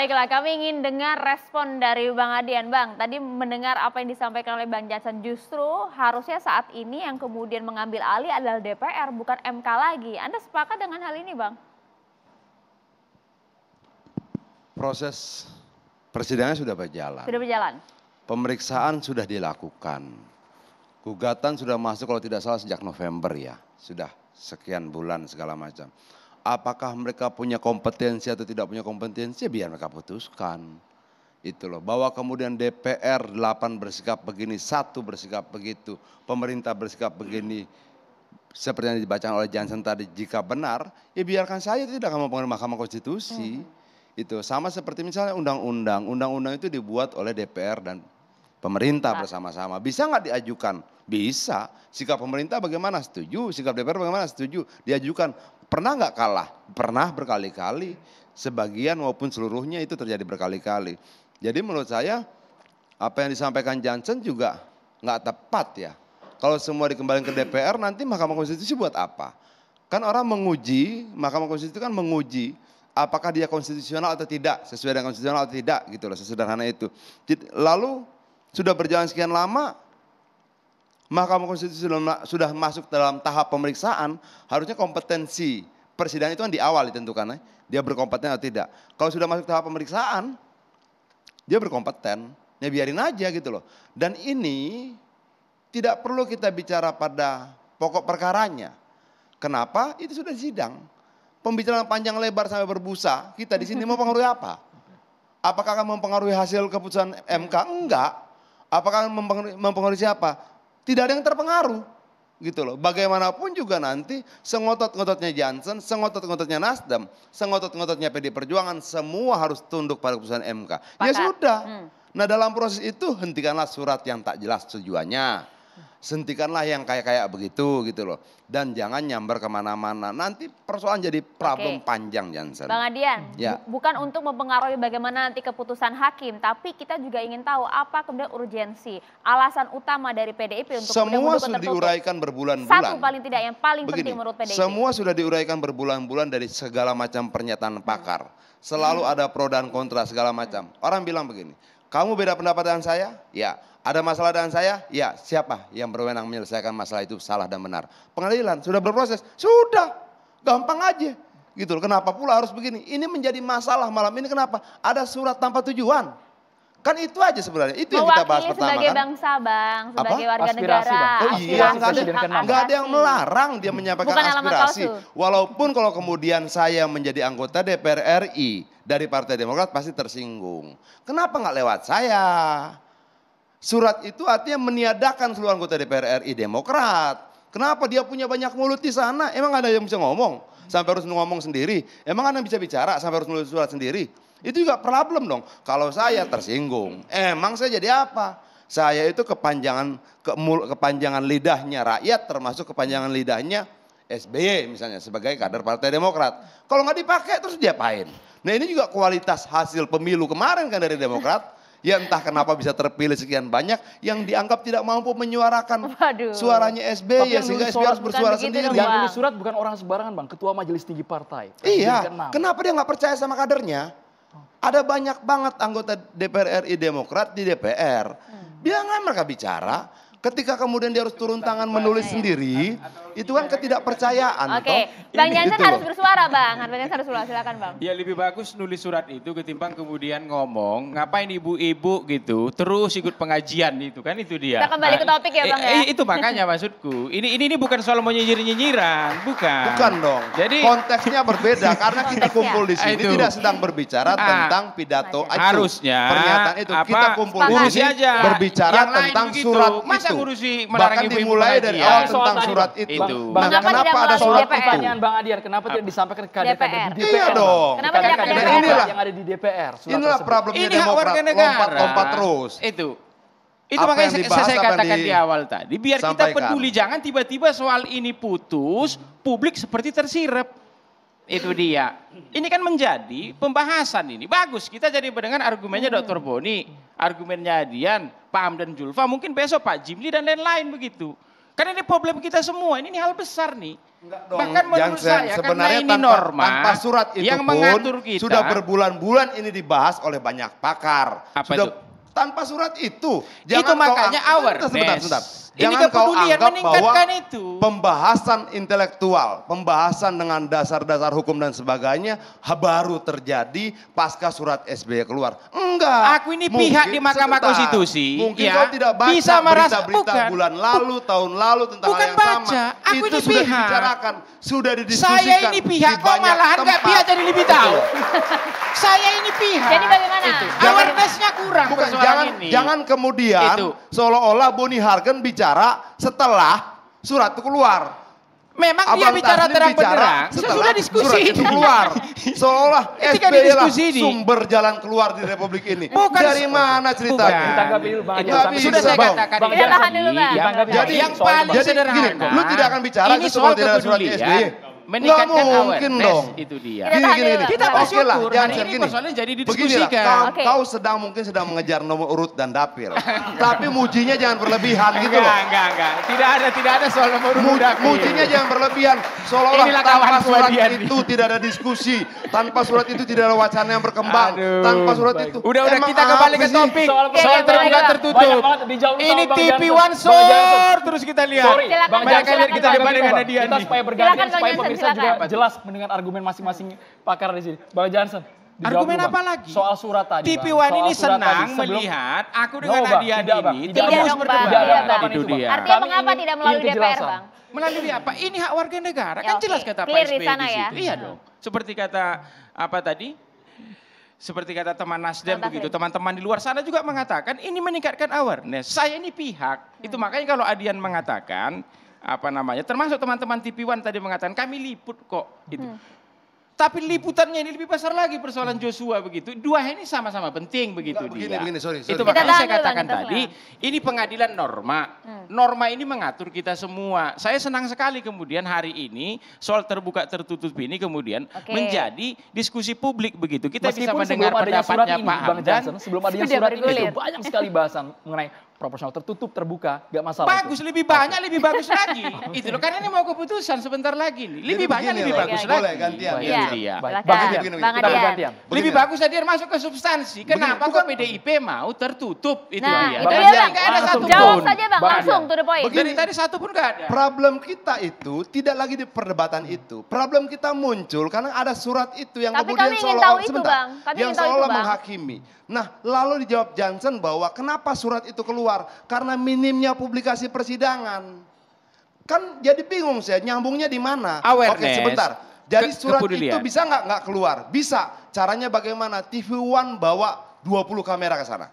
Baiklah, kami ingin dengar respon dari Bang Adian. Bang, tadi mendengar apa yang disampaikan oleh Bang Jansen, justru harusnya saat ini yang kemudian mengambil alih adalah DPR, bukan MK lagi. Anda sepakat dengan hal ini, Bang? Proses persidangan sudah berjalan. Sudah berjalan? Pemeriksaan sudah dilakukan. Gugatan sudah masuk kalau tidak salah sejak November ya. Sudah sekian bulan segala macam. Apakah mereka punya kompetensi atau tidak punya kompetensi, biar mereka putuskan. Itu loh, bahwa kemudian DPR 8 bersikap begini, 1 bersikap begitu, pemerintah bersikap begini, seperti yang dibacakan oleh Jansen tadi, jika benar, ya biarkan saja, tidak akan mempengaruhi Mahkamah Konstitusi. Itu sama seperti misalnya undang-undang itu dibuat oleh DPR dan pemerintah bersama-sama. Bisa nggak diajukan? Bisa. Sikap pemerintah bagaimana? Setuju. Sikap DPR bagaimana? Setuju. Diajukan. Pernah nggak kalah? Pernah berkali-kali. Sebagian maupun seluruhnya itu terjadi berkali-kali. Jadi menurut saya apa yang disampaikan Jansen juga nggak tepat ya. Kalau semua dikembalikan ke DPR nanti Mahkamah Konstitusi buat apa? Kan orang menguji, Mahkamah Konstitusi kan menguji apakah dia konstitusional atau tidak, sesuai dengan konstitusional atau tidak gitu loh, sesederhana itu. Lalu sudah berjalan sekian lama, Mahkamah Konstitusi sudah masuk dalam tahap pemeriksaan, harusnya kompetensi persidangan itu kan di awal ditentukan, dia berkompeten atau tidak. Kalau sudah masuk tahap pemeriksaan, dia berkompeten, ya biarin aja gitu loh. Dan ini tidak perlu kita bicara pada pokok perkaranya. Kenapa? Itu sudah sidang. Pembicaraan panjang lebar sampai berbusa, kita di sini mau mempengaruhi apa? Apakah akan mempengaruhi hasil keputusan MK? Enggak. Apakah mempengaruhi siapa? Tidak ada yang terpengaruh, gitu loh. Bagaimanapun juga nanti sengotot-ngototnya Jansen, sengotot-ngototnya Nasdem, sengotot-ngototnya PD Perjuangan, semua harus tunduk pada keputusan MK. Ya sudah. Nah dalam proses itu hentikanlah surat yang tak jelas tujuannya. Hentikanlah yang kayak begitu gitu loh. Dan jangan nyamber kemana-mana. Nanti persoalan jadi problem panjang Jansen. Bang Adian, bukan untuk mempengaruhi bagaimana nanti keputusan hakim. Tapi kita juga ingin tahu apa kemudian urgensi. Alasan utama dari PDIP untuk semua sudah diuraikan berbulan-bulan. Satu paling tidak yang paling penting menurut PDIP. Semua sudah diuraikan berbulan-bulan dari segala macam pernyataan pakar. Selalu ada pro dan kontra segala macam. Orang bilang begini, kamu beda pendapat dengan saya? Ya. Ada masalah dengan saya? Ya, siapa yang berwenang menyelesaikan masalah itu salah dan benar? Pengadilan sudah berproses, sudah gampang aja. Gitu loh. Kenapa pula harus begini? Ini menjadi masalah malam ini kenapa? Ada surat tanpa tujuan. Kan itu aja sebenarnya, itu yang kita bahas pertama sebagai kan. bangsa Bang, sebagai warga negara. Oh iya, nggak ada yang melarang dia menyampaikan aspirasi. Walaupun kalau kemudian saya menjadi anggota DPR RI dari Partai Demokrat pasti tersinggung. Kenapa nggak lewat saya? Surat itu artinya meniadakan seluruh anggota DPR RI Demokrat. Kenapa dia punya banyak mulut di sana? Emang ada yang bisa ngomong? Sampai harus ngomong sendiri. Emang ada yang bisa bicara sampai harus nulis surat sendiri? Itu juga problem dong. Kalau saya tersinggung, emang saya jadi apa? Saya itu kepanjangan lidahnya rakyat, termasuk kepanjangan lidahnya SBY misalnya sebagai kader Partai Demokrat. Kalau nggak dipakai terus diapain? Nah ini juga kualitas hasil pemilu kemarin kan dari Demokrat. Ya entah kenapa bisa terpilih sekian banyak yang dianggap tidak mampu menyuarakan suaranya SBY ya sehingga SBY harus bersuara sendiri. Yang nulis surat bukan orang sembarangan Bang, Ketua Majelis Tinggi Partai. Iya, kenapa dia nggak percaya sama kadernya? Ada banyak banget anggota DPR RI Demokrat di DPR. Biarlah mereka bicara. Ketika kemudian dia harus turun tangan menulis sendiri, itu kan ketidakpercayaan. Oke, Bang Jansen harus bersuara Bang, Bang Jansen harus bersuara, silakan Bang. Ya lebih bagus nulis surat itu ketimbang kemudian ngomong, ngapain ibu-ibu gitu, terus ikut pengajian itu kan itu dia. Kita kembali ke topik ya Bang ya. Itu makanya maksudku, ini bukan soal mau nyinyir-nyinyiran, bukan. Bukan dong, jadi konteksnya berbeda karena kita kumpul di sini tidak sedang berbicara tentang pidato itu. Harusnya pernyataan itu, kita kumpul di sini berbicara tentang surat itu. Bahkan dimulai dari awal tentang surat itu. Nah, kenapa ada surat itu? Pertanyaan Bang Adian, kenapa tidak disampaikan ke kader-kader di DPR? Iya dong. Kenapa tidak ke DPR? Yang ada di DPR. Inilah problemnya Demokrat, lompat-lompat terus. Itu makanya saya katakan di awal tadi, biar kita peduli, jangan tiba-tiba soal ini putus, publik seperti tersirap. Itu dia. Ini kan menjadi pembahasan ini. Bagus, kita jadi mendengar argumennya Dr. Boni, argumennya Adian, Pak Hamdan Julfa, mungkin besok Pak Jimli dan lain-lain begitu. Karena ini problem kita semua, ini hal besar nih. Enggak dong, Bahkan menurut Jansen, saya sebenarnya karena ini norma tanpa surat itu yang pun mengatur kita. sudah berbulan-bulan ini dibahas oleh banyak pakar. Apa sudah, itu? Tanpa surat itu. Itu makanya awareness. Sebentar. Ini Jangan kau kepedulian anggap bahwa meningkatkan itu. pembahasan intelektual, pembahasan dengan dasar-dasar hukum dan sebagainya baru terjadi pasca surat SBY keluar. Enggak. Aku ini pihak di Mahkamah Konstitusi. Mungkin ya, kau tidak baca bisa merasa berita-berita bukan. bulan lalu, tahun lalu tentang Bukan hal yang sama. baca, aku Itu ini sudah pihak. dibicarakan, sudah didiskusikan. Saya ini pihak, di kok banyak malahan nggak tempat. pihak jadi lebih tahu. Saya ini pihak. Jadi bagaimana? Itu. Jangan- Awareness-nya kurang Bukan, persoalan ini. jangan kemudian Itu. seolah-olah Boni Hargen bicara setelah surat itu keluar. Memang dia Abang bicara Taslim terang bicara benderang. setelah Sudah diskusi surat ini. itu keluar. Seolah Ketika SBY lah didiskusi ini. sumber jalan keluar di Republik ini. Bukan- Dari mana ceritanya? Bukan. Ditanggapi dulu Bang Itu Adian. bisa, sudah saya Bang. katakan. Bang ini. Adian, tahan dulu, Bang. Ditanggapi Jadi Bang. yang Soal paling Bang. jadi sederhana. gini, lu tidak akan bicara ini gitu soal kalau tidak ada surat kepedulian. SBY. Meningkatkan Nggak mungkin awareness, dong. itu dia. Kita tahan dulu, Kita Bang. Oke lah, bersyukur jangan hari ini gini. persoalannya jadi Beginilah, didiskusikan. Oke. kau mungkin sedang mengejar nomor urut dan dapil. Tapi mujinya jangan berlebihan gitu loh. Enggak. Tidak ada soal nomor urut dapil. Mujinya jangan berlebihan. Seolah-olah Inilah tanpa kawan surat Fuadian itu tidak ada diskusi. Tanpa surat itu tidak ada wacana yang berkembang. Aduh, Tanpa surat baik. itu. Udah Emang kita kembali apa ke sih? topik. Soal Soal Oke, terbuka baik. tertutup. Banyak banget dijawab Ini sama Bang TV Jansen. One Bang Jansen. Shore terus kita lihat. Sorry, Silakan, Bang Bang, Jansen, silakan, kita Bang. debat dengan Silakan. Adian. Kita supaya Silakan, bergantian, Bang supaya Jansen, pemirsa silakan. juga jelas mendengar argumen masing-masing pakar di sini. Bang Jansen, dijawab Argumen dulu, apa Bang. lagi? Soal surat tadi, TV Bang. One Soal ini surat senang tadi. Sebelum- melihat aku No, dengan Bang, Adian tidak, Bang. ini Tidak, terus Bang. Tidak berdebat. ada ungkapan Itu Bang. dia. Artinya Kami mengapa ingin- tidak melalui ingin DPR, kejelasan. Bang? Melalui apa? Ini hak warga negara. Ya, Kan oke. jelas kata Pak Clear di SBY sana di ya. situ. Iya dong. Seperti kata apa tadi? Seperti kata teman Nasdem Teman begitu, Taslim. teman-teman di luar sana juga mengatakan ini meningkatkan awareness. Saya ini pihak. Itu makanya kalau Adian mengatakan apa namanya, termasuk teman-teman TV One tadi mengatakan kami liput kok itu. Tapi liputannya ini lebih besar lagi persoalan Joshua begitu. Dua ini sama-sama penting begitu Enggak, dia. begini, sorry. Itu Kita makanya tahan saya dulu, Bang, katakan kita tadi, ini pengadilan norma. Norma ini mengatur kita semua. Saya senang sekali kemudian hari ini soal terbuka tertutup ini kemudian Oke. menjadi diskusi publik begitu. Kita bisa Meskipun mendengar sebelum adanya surat pendapatnya ini, Pak Bang Hamdan. Jansen, sebelum adanya Sudah surat ini bergulir. itu banyak sekali bahasan mengenai proporsional tertutup, terbuka, gak masalah. Bagus, itu. lebih banyak, lebih bagus lagi. Itu loh, karena ini mau keputusan sebentar lagi nih. Lebih Jadi banyak, begini lebih lah, bagus boleh lagi. gantian. Itu Iya. dia. Baik. Silakan. Bang Adian, Begini, Bang kita Adian. bergantian. Lebih bagus tadi masuk ke substansi. Kenapa bukan- kok PDIP mau tertutup? Itu Nah, dia. itu Dari dia, tadi Bang. nggak ada Langsung satu Jawab pun. saja, Bang. Bang Langsung Adian. to the point. Dari tadi satu pun nggak ada. Problem kita itu tidak lagi di perdebatan itu. Problem kita muncul karena ada surat itu yang Tapi kemudian kami ingin seolah-olah tahu itu, sebentar, Bang. Kami yang ingin tahu itu, seolah Bang. menghakimi. Nah, lalu dijawab Jansen bahwa kenapa surat itu keluar? Karena minimnya publikasi persidangan. Kan jadi bingung saya, nyambungnya di mana? Awareness. Oke, sebentar. Jadi surat Kepedulian. itu bisa nggak keluar? Bisa. Caranya bagaimana? TV One bawa 20 kamera ke sana.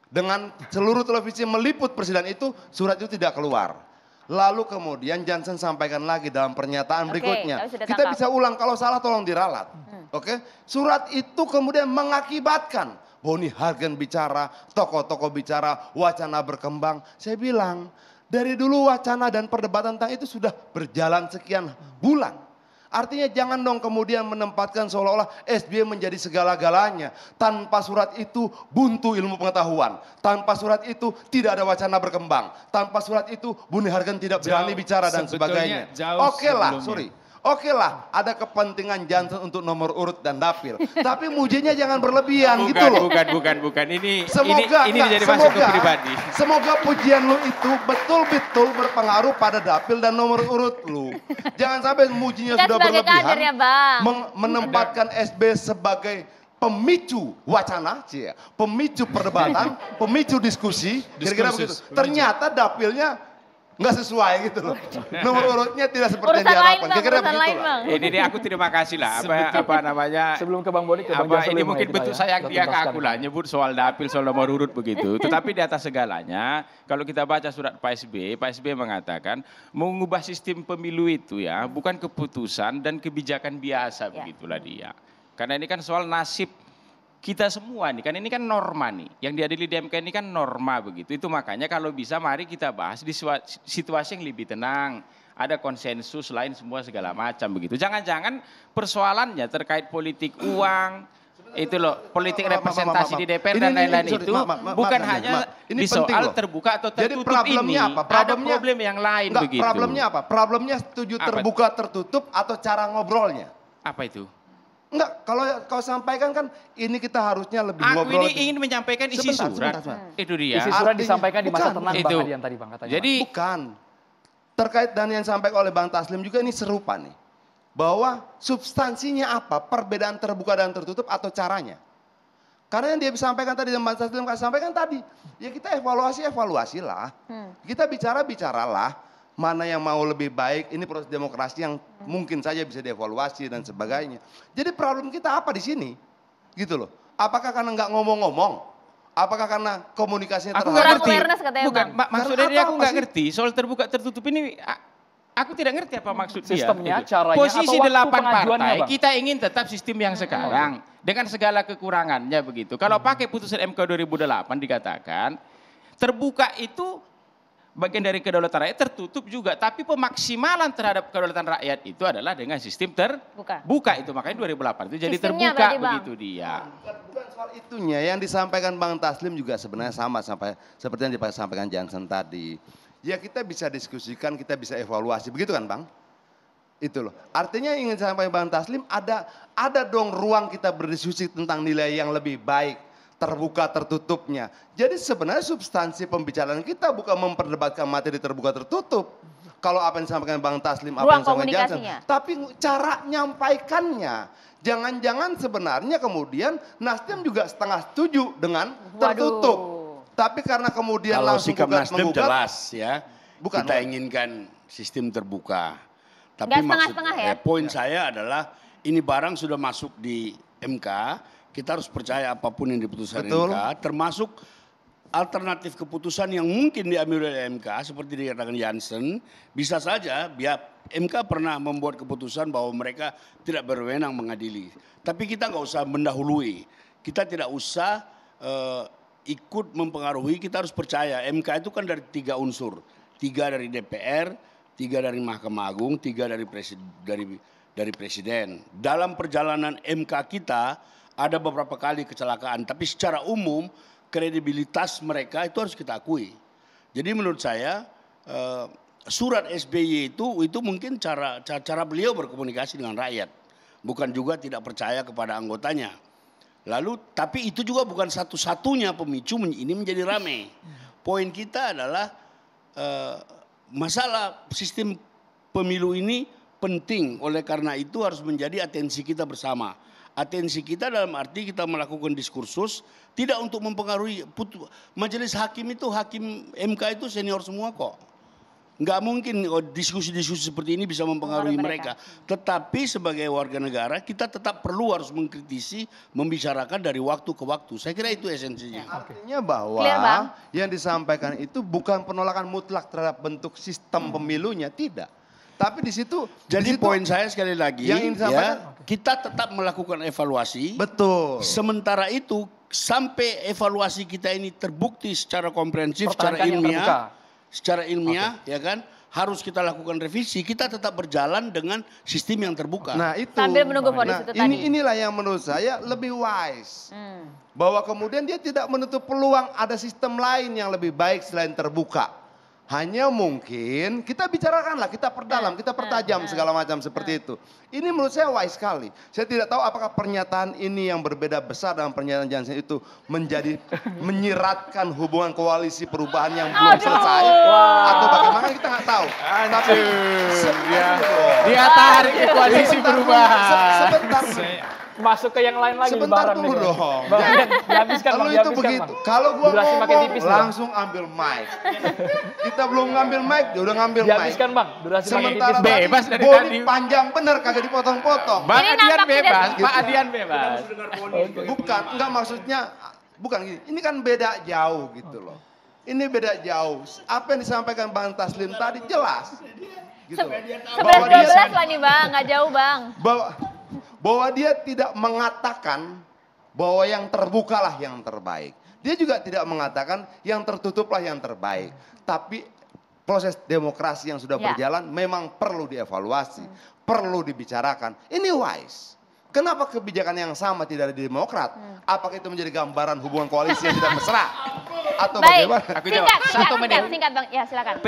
Dengan seluruh televisi meliput persidangan itu, surat itu tidak keluar. Lalu kemudian Jansen sampaikan lagi dalam pernyataan Oke, berikutnya. kami sudah Kita tangkap. bisa ulang, kalau salah tolong diralat. Oke, surat itu kemudian mengakibatkan Boni Hargen bicara, tokoh-tokoh bicara, wacana berkembang. Saya bilang, dari dulu wacana dan perdebatan tentang itu sudah berjalan sekian bulan. Artinya jangan dong kemudian menempatkan seolah-olah SBY menjadi segala-galanya. Tanpa surat itu buntu ilmu pengetahuan. Tanpa surat itu tidak ada wacana berkembang. Tanpa surat itu Boni Hargen tidak berani bicara dan sebetulnya sebagainya. jauh Oke lah, sebelumnya. sorry. Oke lah, ada kepentingan Jansen untuk nomor urut dan dapil. Tapi mujinya jangan berlebihan gitu loh. Bukan. Ini Semoga ini enggak, jadi masuk ke semoga- pribadi. Semoga pujian lu itu betul-betul berpengaruh pada dapil dan nomor urut lu. Jangan sampai mujinya Kan sudah sebagai berlebihan. kader ya, Bang. Menempatkan SB sebagai pemicu wacana, pemicu perdebatan, pemicu diskusi, kira-kira begitu. Diskursus, Ternyata dapilnya nggak sesuai gitu loh. Nomor urutnya tidak seperti yang Urusan lain, diharapkan. Bang. Kira-kira Urusan begitu lain, lah. Bang. Ini dia aku terima kasih lah. Apa namanya? Sebelum ke Bang Boni, ke Bang Apa Jansen ini dulu mungkin kita bentuk ya. sayang Kita dia ke tuntaskan. aku lah nyebut soal dapil, soal nomor urut begitu. Tetapi di atas segalanya, kalau kita baca surat Pak SBY mengatakan mengubah sistem pemilu itu ya bukan keputusan dan kebijakan biasa, Ya. begitulah dia. Karena ini kan soal nasib kita semua nih, kan ini kan norma nih. Yang diadili di MK ini kan norma begitu. Itu makanya kalau bisa mari kita bahas di situasi yang lebih tenang. Ada konsensus lain semua segala macam begitu. Jangan-jangan persoalannya terkait politik uang, Itu loh, politik representasi di DPR dan lain-lain itu bukan hanya di soal terbuka atau tertutup. Jadi problemnya ini. Apa? Ada problem yang lain begitu. Problemnya apa? Problemnya setuju terbuka tertutup atau cara ngobrolnya? Apa itu? Enggak, kalau kau sampaikan kan ini kita harusnya lebih Aku ngobrol. ini ingin menyampaikan isi surat. Itu dia. Isi surat disampaikan di masa tenang itu. Bang Adian tadi Bang katanya. Jadi bukan. Terkait dan yang disampaikan oleh Bang Taslim juga ini serupa nih. Bahwa substansinya apa, perbedaan terbuka dan tertutup atau caranya. Karena yang dia sampaikan tadi, yang Bang Taslim sampaikan tadi, ya kita evaluasilah. Kita bicaralah, mana yang mau lebih baik, ini proses demokrasi yang mungkin saja bisa dievaluasi dan sebagainya. Jadi problem kita apa di sini? Gitu loh. Apakah karena nggak ngomong-ngomong? Apakah karena komunikasinya terlalu awareness katanya Bukan, Bang. maksudnya dia aku nggak ngerti soal terbuka tertutup ini. Aku tidak ngerti apa maksud sistemnya, dia. Caranya, Posisi atau 8 partai, Bang? kita ingin tetap sistem yang sekarang. Dengan segala kekurangannya begitu. Kalau pakai putusan MK 2008 dikatakan, terbuka itu bagian dari kedaulatan rakyat, tertutup juga. Tapi pemaksimalan terhadap kedaulatan rakyat itu adalah dengan sistem terbuka. Itu makanya 2008 itu jadi Sistemnya terbuka berarti, Bang. begitu dia. Bukan soal itunya, yang disampaikan Bang Taslim juga sebenarnya sama seperti yang disampaikan Jansen tadi. Ya kita bisa diskusikan, kita bisa evaluasi, begitu kan Bang? Itu loh. Artinya ingin sampai Bang Taslim ada dong ruang kita berdiskusi tentang nilai yang lebih baik, terbuka tertutupnya. Jadi sebenarnya substansi pembicaraan kita bukan memperdebatkan materi terbuka tertutup. Kalau apa yang disampaikan Bang Taslim, apa yang disampaikan Jansen, tapi cara nyampaikannya. Jangan-jangan sebenarnya kemudian Nasdem juga setengah setuju dengan tertutup. Tapi karena kemudian kalau langsung sikap Nasdem menggugat, jelas ya, bukan, kita inginkan sistem terbuka. Tapi Nggak setengah-setengah ya? poin saya adalah ini barang sudah masuk di MK, kita harus percaya apapun yang diputuskan MK, termasuk alternatif keputusan yang mungkin diambil oleh MK seperti dikatakan Jansen, bisa saja biar MK pernah membuat keputusan bahwa mereka tidak berwenang mengadili. Tapi kita nggak usah mendahului, kita tidak usah ikut mempengaruhi, kita harus percaya MK itu kan dari 3 unsur, 3 dari DPR, 3 dari Mahkamah Agung, 3 dari Presiden. Dalam perjalanan MK kita ada beberapa kali kecelakaan, tapi secara umum kredibilitas mereka itu harus kita akui. Jadi menurut saya surat SBY itu mungkin cara beliau berkomunikasi dengan rakyat, bukan juga tidak percaya kepada anggotanya. Lalu tapi itu juga bukan satu-satunya pemicu ini menjadi ramai. Poin kita adalah masalah sistem pemilu ini penting, oleh karena itu harus menjadi atensi kita bersama. Atensi kita dalam arti kita melakukan diskursus tidak untuk mempengaruhi majelis hakim itu, hakim MK itu senior semua kok. Nggak mungkin diskusi-diskusi seperti ini bisa mempengaruhi mereka. Tetapi sebagai warga negara kita tetap perlu harus mengkritisi, membicarakan dari waktu ke waktu. Saya kira itu esensinya. Artinya bahwa yang disampaikan itu bukan penolakan mutlak terhadap bentuk sistem pemilunya, tidak. Tapi di situ, jadi poin saya sekali lagi, yang ya, kita tetap melakukan evaluasi. Betul. Sementara itu sampai evaluasi kita ini terbukti secara komprehensif, secara ilmiah, ya kan, harus kita lakukan revisi. Kita tetap berjalan dengan sistem yang terbuka. Nah itu. Sambil menunggu vonis itu tadi. Inilah yang menurut saya lebih wise. Bahwa kemudian dia tidak menutup peluang ada sistem lain yang lebih baik selain terbuka. Hanya mungkin kita bicarakanlah, kita perdalam, kita pertajam segala macam seperti itu. Ini menurut saya wise sekali. Saya tidak tahu apakah pernyataan ini yang berbeda besar dengan pernyataan Jansen itu menjadi menyiratkan hubungan koalisi perubahan yang belum selesai. Atau bagaimana kita nggak tahu. Tapi dia tarik ke koalisi perubahan. Sebentar. Masuk ke yang lain lagi. Sebentar tunggu dong. Dihabiskan Bang, itu begitu. Kalau gua ngomong langsung ambil mic. Kita belum ngambil mic, dia udah ngambil mic. Dihabiskan Bang, durasi makin sementara tipis. Bebas dari Boni tadi. panjang bener kagak dipotong-potong. Pak Adian bebas, Gitu. Pak Adian bebas. Bukan, enggak maksudnya bukan gini. Ini kan beda jauh gitu loh. Ini beda jauh. Apa yang disampaikan Bang Taslim tadi jelas. Gitu. 11-12 lah nih Bang, nggak jauh Bang. Bahwa dia tidak mengatakan bahwa yang terbukalah yang terbaik. Dia juga tidak mengatakan yang tertutuplah yang terbaik. Tapi proses demokrasi yang sudah berjalan memang perlu dievaluasi, perlu dibicarakan. Ini wise. Kenapa kebijakan yang sama tidak ada di Demokrat? Apakah itu menjadi gambaran hubungan koalisi yang tidak mesra? Atau Baik, bagaimana? Aku jawab. singkat Bang. Ya silakan.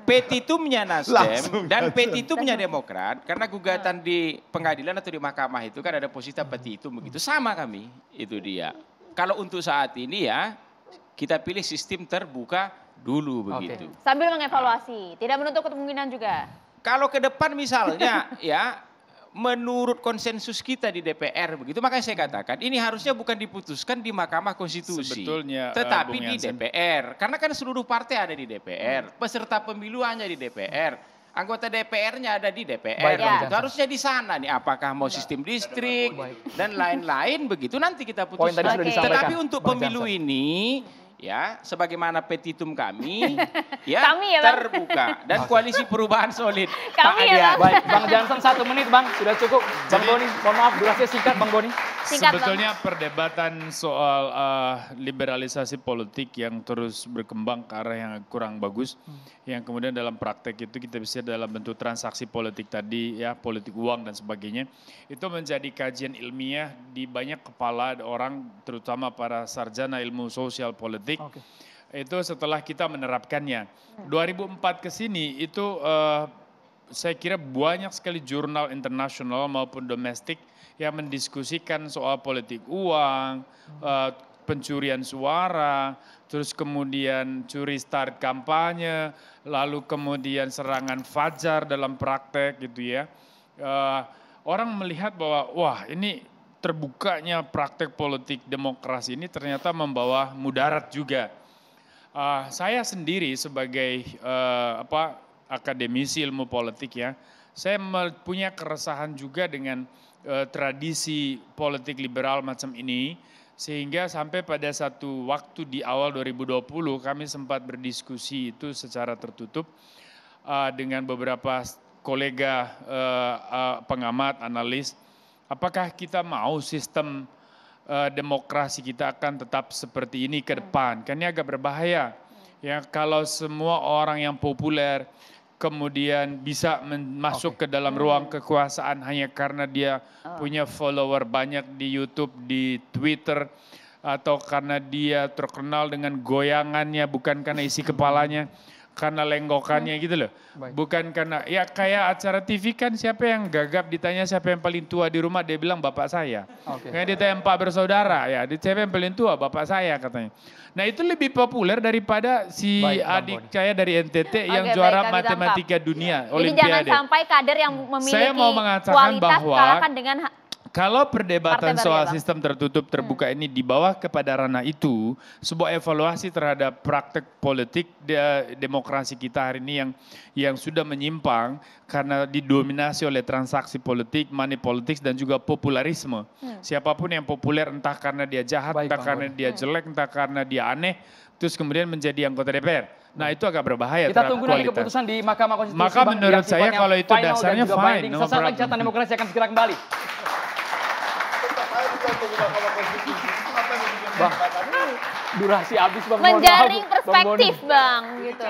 Petitumnya Nasdem Langsung dan petitumnya Demokrat, karena gugatan di pengadilan atau di mahkamah itu kan ada posisi petitum begitu, sama kami, itu dia. Kalau untuk saat ini ya, kita pilih sistem terbuka dulu begitu. Sambil mengevaluasi, tidak menutup kemungkinan juga. Kalau ke depan misalnya ya, menurut konsensus kita di DPR begitu, makanya saya katakan ini harusnya bukan diputuskan di Mahkamah Konstitusi, Sebetulnya, tetapi Bung di Jansen. DPR. Karena kan seluruh partai ada di DPR, peserta pemilu hanya di DPR, anggota DPR-nya ada di DPR. Baik, Bang Begitu. Jansen. Harusnya di sana nih, apakah mau sistem distrik dan lain-lain begitu nanti kita Poin tadi putuskan. sudah disampaikan, Tetapi untuk Bang pemilu Jansen. ini ya, sebagaimana petitum kami ya, Kami ya, Bang. terbuka dan koalisi perubahan solid. Kami Pak ya, Adian. Bang. Baik, Bang Jansen 1 menit Bang, sudah cukup. Bang Boni, mohon maaf durasinya singkat Bang Boni. Singkat, Bang. Sebetulnya perdebatan soal liberalisasi politik yang terus berkembang ke arah yang kurang bagus, yang kemudian dalam praktek itu kita bisa dalam bentuk transaksi politik tadi ya, politik uang dan sebagainya, itu menjadi kajian ilmiah di banyak kepala orang, terutama para sarjana ilmu sosial politik. Itu setelah kita menerapkannya. 2004 ke sini itu saya kira banyak sekali jurnal internasional maupun domestik yang mendiskusikan soal politik uang, pencurian suara, terus kemudian curi start kampanye, lalu kemudian serangan fajar dalam praktek gitu ya. Orang melihat bahwa wah ini terbukanya praktek politik demokrasi ini ternyata membawa mudarat juga. Saya sendiri sebagai akademisi ilmu politik ya, saya punya keresahan juga dengan tradisi politik liberal macam ini, sehingga sampai pada satu waktu di awal 2020 kami sempat berdiskusi itu secara tertutup dengan beberapa kolega pengamat, analis. Apakah kita mau sistem demokrasi kita akan tetap seperti ini ke depan? Kan ini agak berbahaya. Ya, kalau semua orang yang populer kemudian bisa masuk ke dalam ruang kekuasaan hanya karena dia punya follower banyak di YouTube, di Twitter, atau karena dia terkenal dengan goyangannya bukan karena isi kepalanya, karena lenggokannya gitu loh. Bukan karena, ya kayak acara TV kan siapa yang gagap ditanya siapa yang paling tua di rumah, dia bilang bapak saya. Kayak ditanya 4 bersaudara, ya siapa yang paling tua, bapak saya katanya. Nah itu lebih populer daripada si adik saya dari NTT yang juara matematika dunia, Olimpiade. Jadi jangan sampai kader yang memiliki Saya mau mengatakan kualitas bahwa kalahkan dengan kalau perdebatan Partai baru soal ya, Bang? sistem tertutup terbuka ini di bawah kepada ranah itu, sebuah evaluasi terhadap praktek politik demokrasi kita hari ini yang sudah menyimpang karena didominasi oleh transaksi politik, money politics dan juga popularisme. Siapapun yang populer entah karena dia jahat, entah karena dia jelek, entah karena dia aneh, terus kemudian menjadi anggota DPR. Nah itu agak berbahaya. Kita tunggu nanti kualitas. keputusan di Mahkamah Konstitusi. Maka Bang, menurut yang saya sifatnya kalau itu final dan dasarnya juga fine, binding. no Sesaat lagi problem. Catatan Demokrasi akan segera kembali. Bang, durasi habis Bang. Mohon maaf, menjaring Bang perspektif Boni. Bang gitu.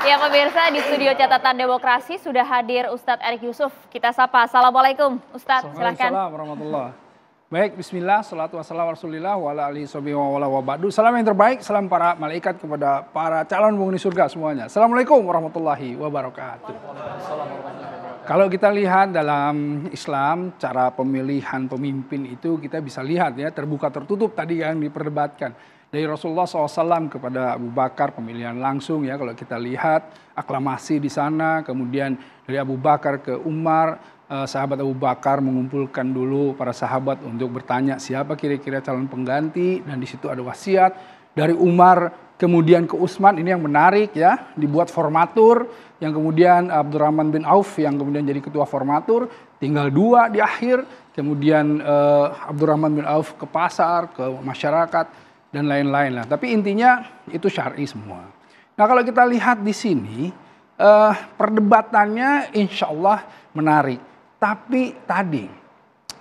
Ya pemirsa, di studio Catatan Demokrasi sudah hadir Ustadz Erick Yusuf. Kita sapa. Assalamualaikum Ustadz, silahkan. Waalaikumsalam warahmatullahi. Baik, bismillah, salatu wassalamu rasulillah, wa ala alihi wa ba'du. Salam yang terbaik, salam para malaikat kepada para calon penghuni surga semuanya. Assalamualaikum warahmatullahi wabarakatuh. Kalau kita lihat dalam Islam, cara pemilihan pemimpin itu kita bisa lihat ya, terbuka tertutup tadi yang diperdebatkan. Dari Rasulullah SAW kepada Abu Bakar, pemilihan langsung ya kalau kita lihat, aklamasi di sana, kemudian dari Abu Bakar ke Umar, sahabat Abu Bakar mengumpulkan dulu para sahabat untuk bertanya siapa kira-kira calon pengganti, dan di situ ada wasiat. Dari Umar kemudian ke Utsman, ini yang menarik ya, dibuat formatur, yang kemudian Abdurrahman bin Auf yang kemudian jadi ketua formatur, tinggal 2 di akhir, kemudian Abdurrahman bin Auf ke pasar, ke masyarakat, dan lain-lain lah. Tapi intinya itu syar'i semua. Nah kalau kita lihat di sini, perdebatannya insya Allah menarik. Tapi tadi,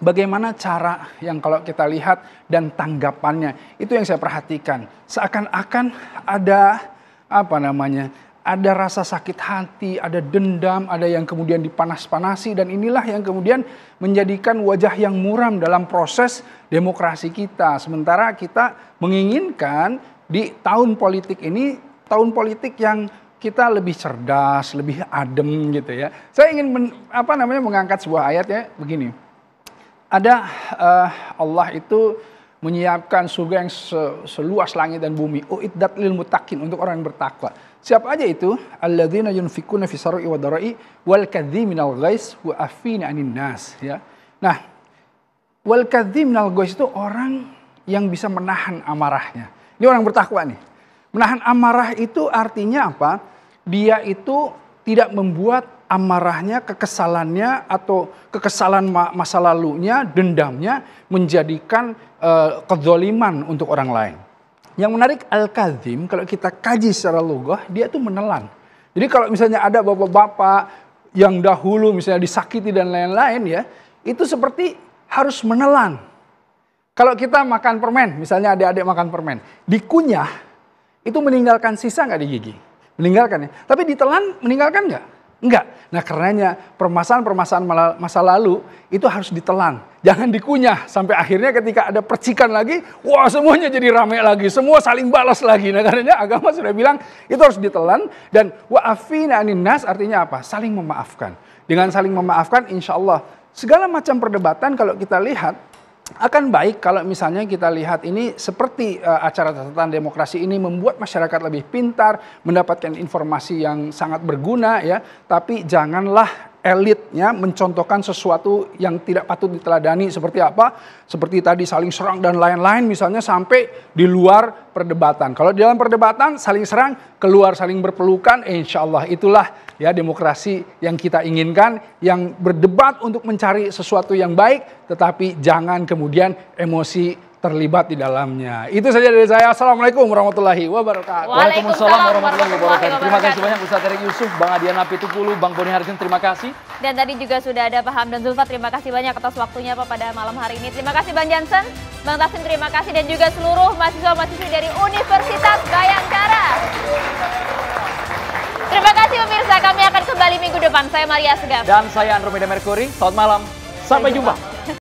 bagaimana cara yang kalau kita lihat dan tanggapannya, itu yang saya perhatikan. Seakan-akan ada ada rasa sakit hati, ada dendam, ada yang kemudian dipanas-panasi, dan inilah yang kemudian menjadikan wajah yang muram dalam proses demokrasi kita. Sementara kita menginginkan di tahun politik ini, tahun politik yang kita lebih cerdas, lebih adem gitu ya. Saya ingin mengangkat sebuah ayat ya, begini. Ada Allah itu menyiapkan surga yang seluas langit dan bumi. Uiddat lil muttaqin, untuk orang yang bertakwa. Siapa aja itu? Alladzina yunfikuna fi sarra'i wa dharra'i wal kadhiminal ghais wa afina 'anin nas, ya. Nah, wal kadhiminal ghais itu orang yang bisa menahan amarahnya. Ini orang bertakwa nih. Menahan amarah itu artinya apa? Dia itu tidak membuat amarahnya, kekesalannya atau kekesalan masa lalunya, dendamnya menjadikan kezaliman untuk orang lain. Yang menarik, al-kadhim kalau kita kaji secara lughah, dia itu menelan. Jadi kalau misalnya ada bapak-bapak yang dahulu misalnya disakiti dan lain-lain ya, itu seperti harus menelan. Kalau kita makan permen, misalnya adik-adik makan permen, dikunyah, itu meninggalkan sisa nggak di gigi? Meninggalkan ya. Tapi ditelan meninggalkan nggak? Enggak. Nah karenanya permasalahan masa lalu itu harus ditelan. Jangan dikunyah sampai akhirnya ketika ada percikan lagi, wah semuanya jadi rame lagi, semua saling balas lagi. Nah karenanya agama sudah bilang itu harus ditelan, dan wa'afina 'anin nas artinya apa? Saling memaafkan. Dengan saling memaafkan insya Allah segala macam perdebatan kalau kita lihat akan baik kalau misalnya kita lihat ini seperti acara catatan demokrasi ini membuat masyarakat lebih pintar, mendapatkan informasi yang sangat berguna ya, tapi janganlah elitnya mencontohkan sesuatu yang tidak patut diteladani seperti apa? Seperti tadi saling serang dan lain-lain misalnya sampai di luar perdebatan. Kalau di dalam perdebatan saling serang, keluar saling berpelukan, insya Allah itulah ya demokrasi yang kita inginkan, yang berdebat untuk mencari sesuatu yang baik, tetapi jangan kemudian emosi terlibat di dalamnya. Itu saja dari saya. Assalamualaikum warahmatullahi wabarakatuh. Waalaikumsalam warahmatullahi wabarakatuh. Terima kasih banyak Ustaz Erik Yusuf, Bang Adian Apitupulu, Bang Boni Harjun, terima kasih. Dan tadi juga sudah ada Pak Hamdan Zulfa, terima kasih banyak atas waktunya Pak pada malam hari ini. Terima kasih Bang Jansen, Bang Taslim terima kasih, dan juga seluruh mahasiswa-mahasiswi dari Universitas Bayangkara. Terima kasih pemirsa, kami akan kembali minggu depan. Saya Maria Segaf. Dan saya Andromeda Mercury. Selamat malam. Sampai jumpa.